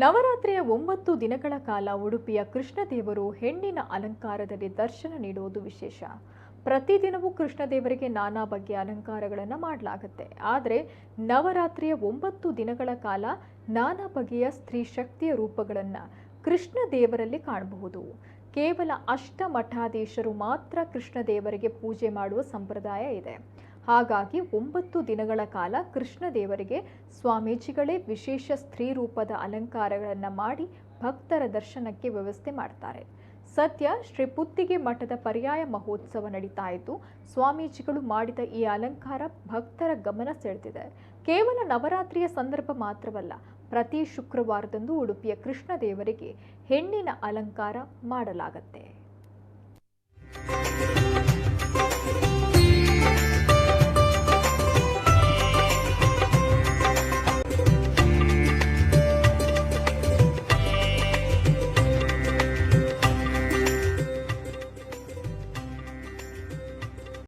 ನವರಾತ್ರಿಯ 9 ದಿನಗಳ ಕಾಲ ಉಡುಪಿಯ ಕೃಷ್ಣದೇವರು ಹೆಣ್ಣಿನ ಅಲಂಕಾರದಲ್ಲಿ ದರ್ಶನ ನೀಡುವುದು ವಿಶೇಷ. ಪ್ರತಿದಿನವೂ ಕೃಷ್ಣದೇವರಿಗೆ ನಾನಾ ಬಗೆಯ ಅಲಂಕಾರಗಳನ್ನು ಮಾಡಲಾಗುತ್ತೆ. ಆದರೆ ನವರಾತ್ರಿಯ 9 ದಿನಗಳ ಕಾಲ ನಾನಾ ಬಗೆಯ ಸ್ತ್ರೀ ಶಕ್ತಿಯ ರೂಪಗಳನ್ನು ಕೃಷ್ಣದೇವರಲ್ಲಿ ಕಾಣಬಹುದು. ಕೇವಲ ಅಷ್ಟಮಠಾಧೀಶರು ಮಾತ್ರ ಕೃಷ್ಣದೇವರಿಗೆ ಪೂಜೆ ಮಾಡುವ ಸಂಪ್ರದಾಯ ಇದೆ. ಹಾಗಾಗಿ 9 ದಿನಗಳ ಕಾಲ ಕೃಷ್ಣದೇವರಿಗೆ ಸ್ವಾಮೀಜಿಗಳೇ ವಿಶೇಷ ಸ್ತ್ರೀ ರೂಪದ ಅಲಂಕಾರಗಳನ್ನು ಮಾಡಿ ಭಕ್ತರ ದರ್ಶನಕ್ಕೆ ವ್ಯವಸ್ಥೆ ಮಾಡ್ತಾರೆ. ಸದ್ಯ ಶ್ರೀ ಪುತ್ತಿಗೆ ಮಠದ ಪರ್ಯಾಯ ಮಹೋತ್ಸವ ನಡೀತಾ ಇದ್ದು, ಸ್ವಾಮೀಜಿಗಳು ಮಾಡಿದ ಈ ಅಲಂಕಾರ ಭಕ್ತರ ಗಮನ ಸೆಳೆದಿದೆ. ಕೇವಲ ನವರಾತ್ರಿಯ ಸಂದರ್ಭ ಮಾತ್ರವಲ್ಲ, ಪ್ರತಿ ಶುಕ್ರವಾರದಂದು ಉಡುಪಿಯ ಕೃಷ್ಣದೇವರಿಗೆ ಹೆಣ್ಣಿನ ಅಲಂಕಾರ ಮಾಡಲಾಗುತ್ತೆ.